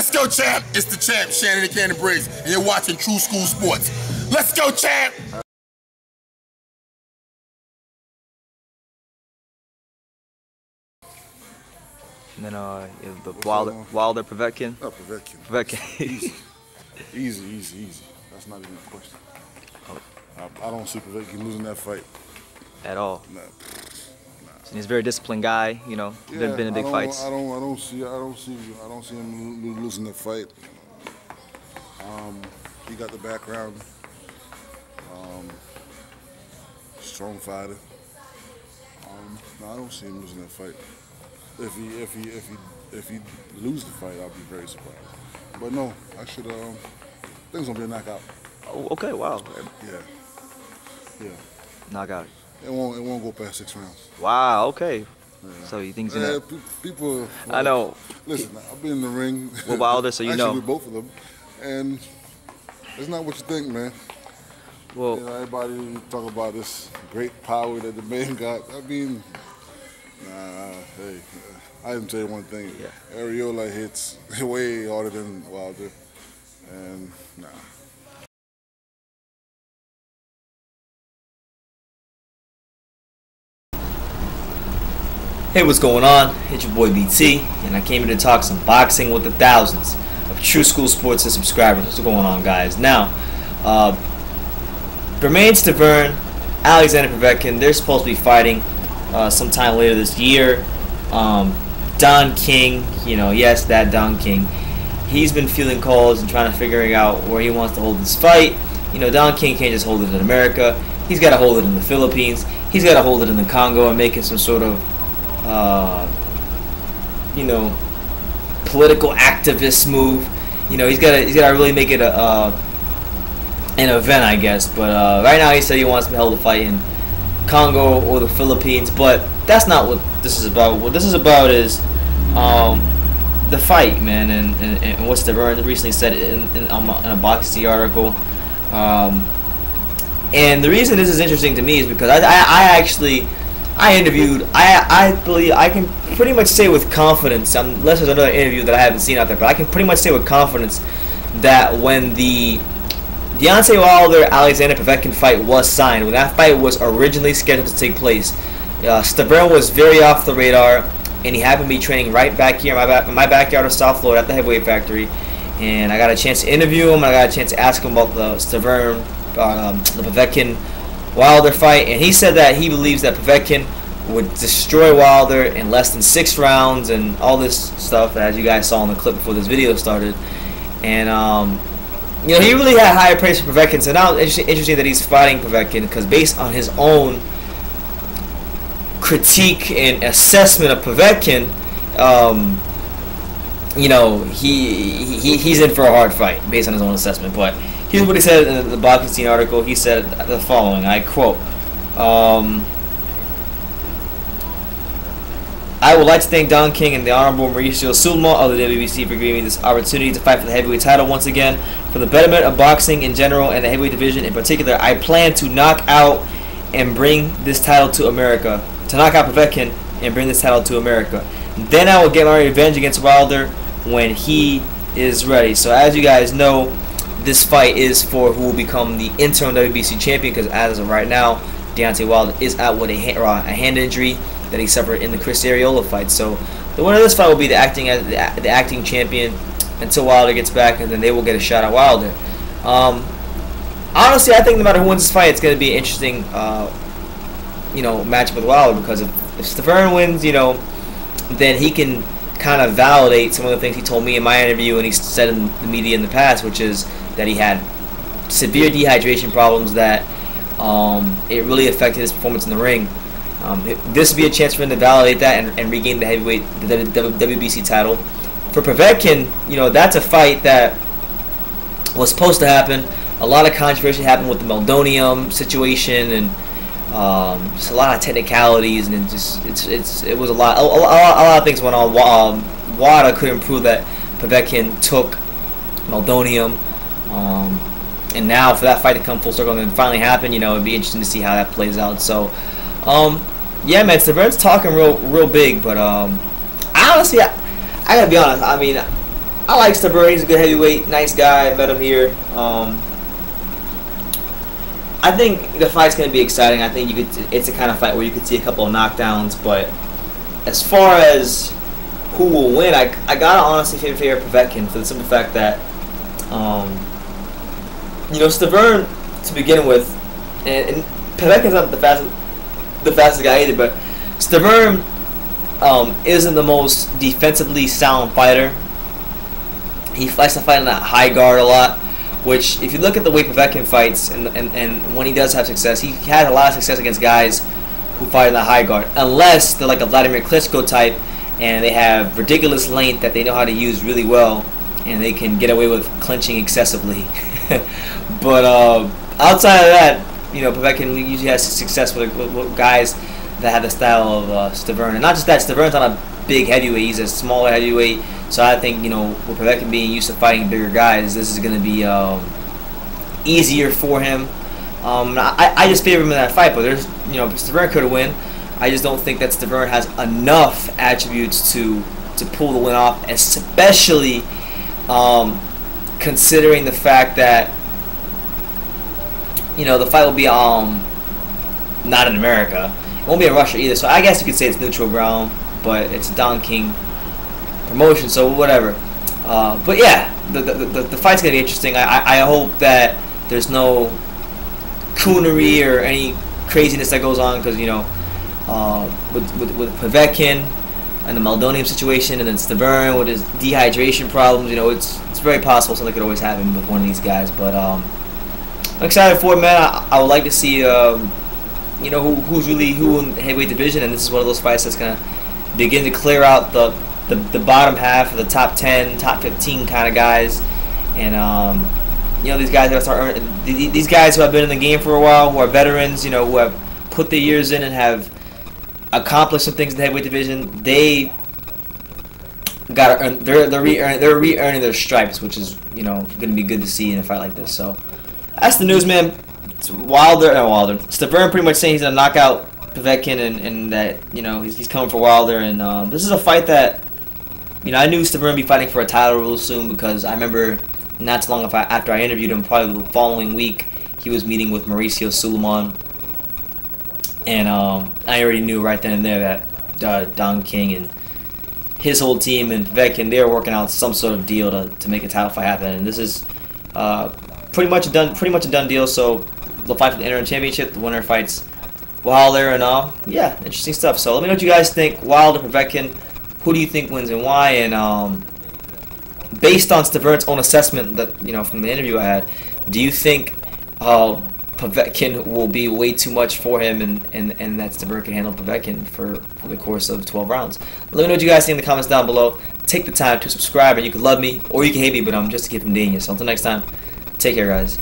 Let's go, champ. It's the champ, Shannon the Cannon Briggs, and you're watching True School Sports. Let's go, champ. And then the Wilder Povetkin. Oh, Povetkin. Povetkin. Easy. That's not even a question. I don't see Povetkin losing that fight. At all. Nah. And he's a very disciplined guy, you know. Yeah, been in big fights. I don't see him losing the fight. He got the background. Strong fighter. No, I don't see him losing that fight. If he lose the fight, I'll be very surprised. But no, I think it's gonna be a knockout. Oh, okay, wow. Yeah. Knockout. It won't go past 6 rounds. Wow. Okay. Yeah. So you think he's people? I know. Listen, I've been in the ring with Wilder, so you actually know. with both of them, and it's not what you think, man. Well, everybody talk about this great power that the man got. I mean, hey, I can tell you one thing. Yeah. Areola hits way harder than Wilder, and nah. Hey, what's going on? It's your boy BT, and I came here to talk some boxing with the thousands of True School Sports and subscribers. What's going on, guys? Now, Bermane Stiverne, Alexander Povetkin, they're supposed to be fighting sometime later this year. Don King, yes, that Don King, he's been fielding calls and trying to figure out where he wants to hold this fight. Don King can't just hold it in America. He's got to hold it in the Philippines. He's got to hold it in the Congo and making some sort of political activist move. He's got to really make it an event, I guess. But right now, he said he wants to hold the fight in Congo or the Philippines. But that's not what this is about. What this is about is the fight, man, and what Stiverne recently said in a boxing article. And the reason this is interesting to me is because I interviewed, I believe I can pretty much say with confidence, unless there's another interview that I haven't seen out there, but I can pretty much say with confidence that when the Deontay Wilder Alexander Povetkin fight was signed, when that fight was originally scheduled to take place, Stiverne was very off the radar, and he happened to be training right back here in my backyard of South Florida at the Heavyweight Factory, and I got a chance to interview him, and I got a chance to ask him about the Stiverne, the Povetkin Wilder fight, and he said that he believes that Povetkin would destroy Wilder in less than 6 rounds and all this stuff, as you guys saw in the clip before this video started. And he really had higher praise for Povetkin. So now it's interesting that he's fighting Povetkin, because based on his own critique and assessment of Povetkin, he's in for a hard fight based on his own assessment. But here's what he said in the Boxing Scene article. He said the following, I quote, I would like to thank Don King and the Honorable Mauricio Sulma of the WBC for giving me this opportunity to fight for the heavyweight title once again. For the betterment of boxing in general and the heavyweight division in particular, I plan to knock out and bring this title to America. To knock out Povetkin and bring this title to America. Then I will get my revenge against Wilder when he is ready. So as you guys know, this fight is for who will become the interim WBC champion, because as of right now, Deontay Wilder is out with a hand injury that he suffered in the Chris Areola fight. So the winner of this fight will be the acting champion until Wilder gets back, and then they will get a shot at Wilder. Honestly, I think no matter who wins this fight, it's going to be an interesting matchup with Wilder, because if Stiverne wins, then he can kind of validate some of the things he told me in my interview and he said in the media in the past, which is that he had severe dehydration problems that it really affected his performance in the ring. This would be a chance for him to validate that and regain the heavyweight, the WBC title. For Povetkin, that's a fight that was supposed to happen. A lot of controversy happened with the meldonium situation and just a lot of technicalities, and it was a lot of things went on. WADA couldn't prove that Povetkin took meldonium, and now for that fight to come full circle and finally happen, it'd be interesting to see how that plays out. So, yeah, man, Stiverne's talking real big, but honestly, I gotta be honest. I mean, I like Stiverne. He's a good heavyweight, nice guy. Met him here. I think the fight's gonna be exciting. I think it's a kind of fight where you could see a couple of knockdowns. But as far as who will win, I gotta honestly favor Povetkin for the simple fact that Stiverne to begin with, and Povetkin's not the fastest guy either, but Stiverne isn't the most defensively sound fighter. He likes to fight in that high guard a lot, which if you look at the way Povetkin fights and when he does have success, he has a lot of success against guys who fight in the high guard, unless they're like a Vladimir Klitschko type and they have ridiculous length that they know how to use really well and they can get away with clinching excessively. But outside of that, Povetkin usually has success with guys that have the style of Stiverne. And not just that, Stiverne's not a big heavyweight, he's a smaller heavyweight. So I think, with Povetkin being used to fighting bigger guys, this is going to be easier for him. I just favor him in that fight, but there's, Stiverne could win. I just don't think that Stiverne has enough attributes to pull the win off, especially considering the fact that the fight will be not in America. It won't be in Russia either, so I guess you could say it's neutral ground, but it's a Don King promotion, so whatever. But yeah, the fight's gonna be interesting. I hope that there's no coonery or any craziness that goes on, because with Povetkin and the Maldonium situation, and then Stiverne with his dehydration problems, it's very possible something could always happen with one of these guys. But I'm excited for it, man. I would like to see who's really who in the heavyweight division, and this is one of those fights that's gonna begin to clear out the bottom half of the top 10, top 15 kind of guys, and these guys that start these guys who have been in the game for a while, who are veterans, who have put their years in and have accomplished some things in the heavyweight division. They got to earn, they're re-earning their stripes, which is going to be good to see in a fight like this. So that's the news, man. It's Wilder. Stiverne pretty much saying he's gonna knock out Povetkin, and that he's coming for Wilder, and this is a fight that I knew Stiverne would be fighting for a title real soon, because I remember not too long after I interviewed him, probably the following week, he was meeting with Mauricio Sulaiman, and I already knew right then and there that Don King and his whole team and Povetkin, they were working out some sort of deal to make a title fight happen, and this is pretty much a done deal. So they'll fight for the interim championship. The winner fights Wilder, and yeah, interesting stuff. So let me know what you guys think. Wilder, Povetkin, who do you think wins and why? And based on Stiverne's own assessment that from the interview I had, do you think Povetkin will be way too much for him, and that Stiverne can handle Povetkin for the course of 12 rounds? Let me know what you guys think in the comments down below. Take the time to subscribe, and you can love me or you can hate me, but I'm just a kid from Dania. So until next time, take care, guys.